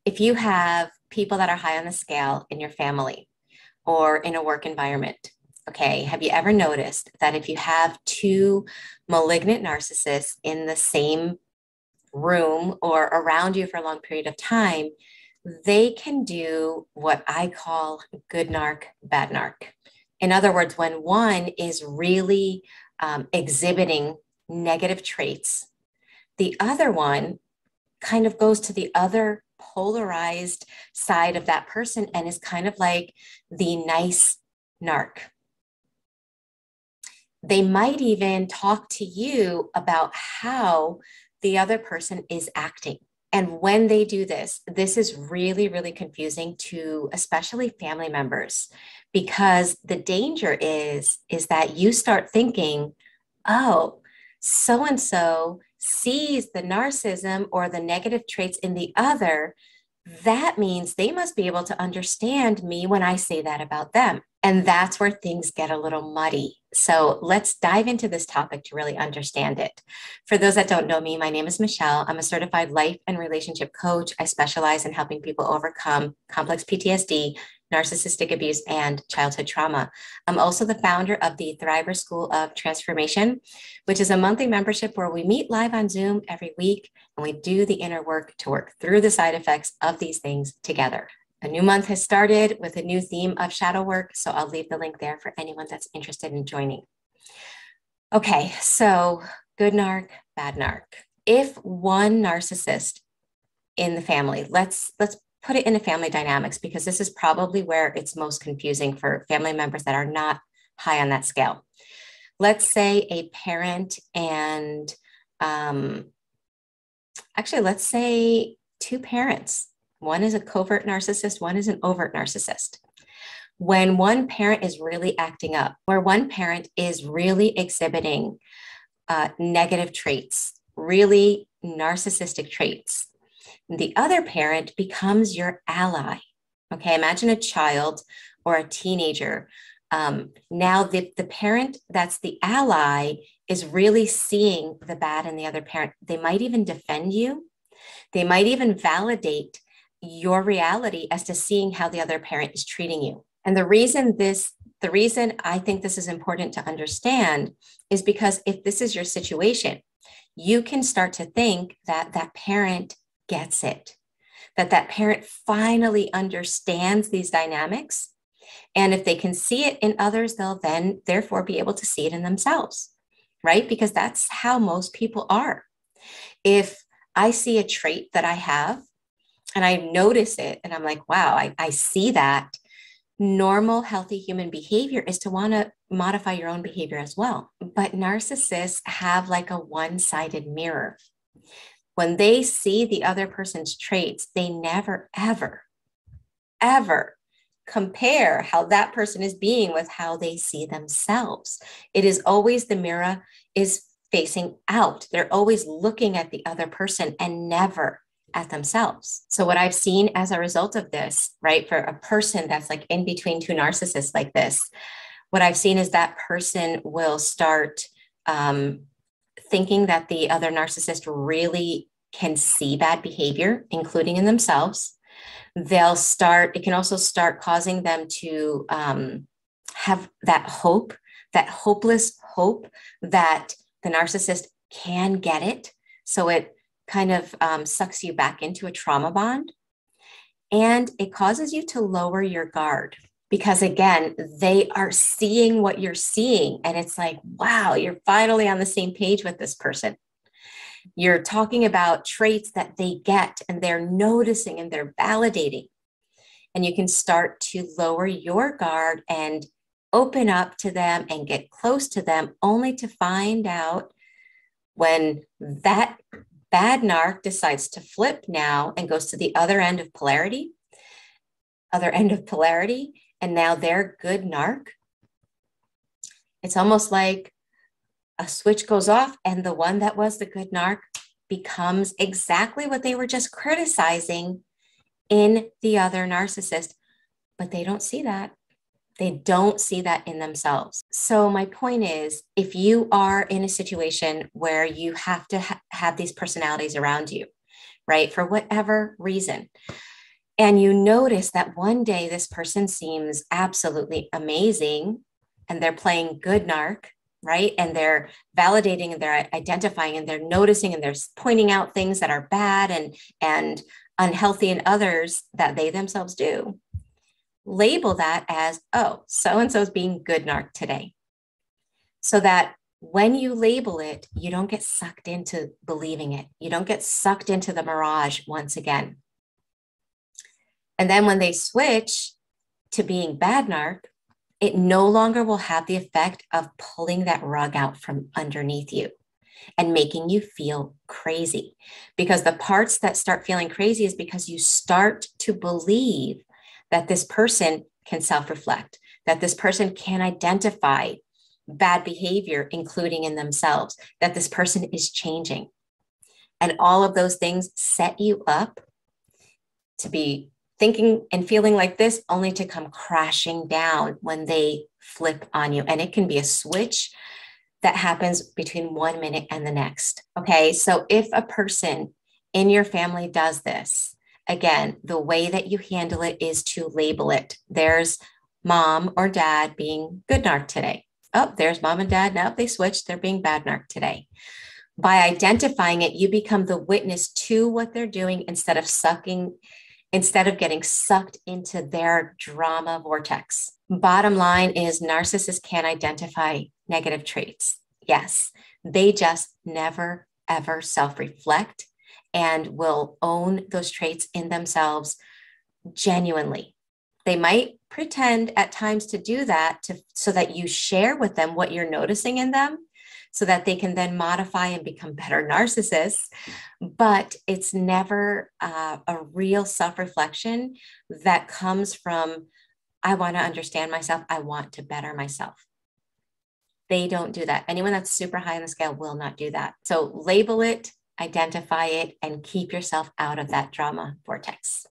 if you have people that are high on the scale in your family or in a work environment, okay, have you ever noticed that if you have two malignant narcissists in the same room or around you for a long period of time, they can do what I call good narc, bad narc. In other words, when one is really exhibiting negative traits, the other one kind of goes to the other polarized side of that person and is kind of like the nice narc. They might even talk to you about how the other person is acting. And when they do this, this is really, really confusing to especially family members, because the danger is that you start thinking, oh, so-and-so sees the narcissism or the negative traits in the other. That means they must be able to understand me when I say that about them. And that's where things get a little muddy. So let's dive into this topic to really understand it. For those that don't know me, my name is Michele. I'm a certified life and relationship coach. I specialize in helping people overcome complex PTSD, narcissistic abuse, and childhood trauma. I'm also the founder of the Thriver School of Transformation, which is a monthly membership where we meet live on Zoom every week and we do the inner work to work through the side effects of these things together. A new month has started with a new theme of shadow work, so I'll leave the link there for anyone that's interested in joining. Okay, so good narc, bad narc. If one narcissist in the family, let's put it into family dynamics, because this is probably where it's most confusing for family members that are not high on that scale. Let's say a parent and actually, let's say two parents. One is a covert narcissist, one is an overt narcissist. When one parent is really acting up, where one parent is really exhibiting negative traits, really narcissistic traits, the other parent becomes your ally. Okay, imagine a child or a teenager. Now the parent that's the ally is really seeing the bad in the other parent. They might even defend you. They might even validate your reality as to seeing how the other parent is treating you. And the reason I think this is important to understand is because if this is your situation, you can start to think that that parent gets it, that parent finally understands these dynamics. And if they can see it in others, they'll then therefore be able to see it in themselves, right? Because that's how most people are. If I see a trait that I have, and I notice it, and I'm like, wow, I see that. Normal, healthy human behavior is to want to modify your own behavior as well. But narcissists have like a one-sided mirror. When they see the other person's traits, they never, ever, ever compare how that person is being with how they see themselves. It is always the mirror is facing out. They're always looking at the other person and never at themselves. So what I've seen as a result of this, right, for a person that's like in between two narcissists like this, what I've seen is that person will start thinking that the other narcissist really can see bad behavior, including in themselves. It can also start causing them to have that hope, that hopeless hope that the narcissist can get it. So it kind of sucks you back into a trauma bond. And it causes you to lower your guard because, again, they are seeing what you're seeing. And it's like, wow, you're finally on the same page with this person. You're talking about traits that they get and they're noticing and they're validating. And you can start to lower your guard and open up to them and get close to them, only to find out when that bad narc decides to flip now and goes to the other end of polarity, and now they're good narc. It's almost like a switch goes off and the one that was the good narc becomes exactly what they were just criticizing in the other narcissist, but they don't see that. They don't see that in themselves. So my point is, if you are in a situation where you have to have these personalities around you, right, for whatever reason, And you notice that one day this person seems absolutely amazing and they're playing good narc, right? And they're validating and they're identifying and they're noticing and they're pointing out things that are bad and unhealthy in others that they themselves do. Label that as, oh, so-and-so is being good narc today. So that when you label it, you don't get sucked into believing it. You don't get sucked into the mirage once again. And then when they switch to being bad narc, it no longer will have the effect of pulling that rug out from underneath you and making you feel crazy. Because the parts that start feeling crazy is because you start to believe that this person can self-reflect, that this person can identify bad behavior, including in themselves, that this person is changing. And all of those things set you up to be thinking and feeling like this, only to come crashing down when they flip on you. And it can be a switch that happens between 1 minute and the next. Okay, so if a person in your family does this, again, the way that you handle it is to label it. There's mom or dad being good narc today. Oh, there's mom and dad. Now they switched. They're being bad narc today. By identifying it, you become the witness to what they're doing instead of getting sucked into their drama vortex. Bottom line is narcissists can identify negative traits. Yes, they just never, ever self-reflect and will own those traits in themselves genuinely. They might pretend at times to do that so that you share with them what you're noticing in them, so that they can then modify and become better narcissists. But it's never a real self-reflection that comes from, I want to understand myself. I want to better myself. They don't do that. Anyone that's super high on the scale will not do that. So label it, identify it, and keep yourself out of that drama vortex.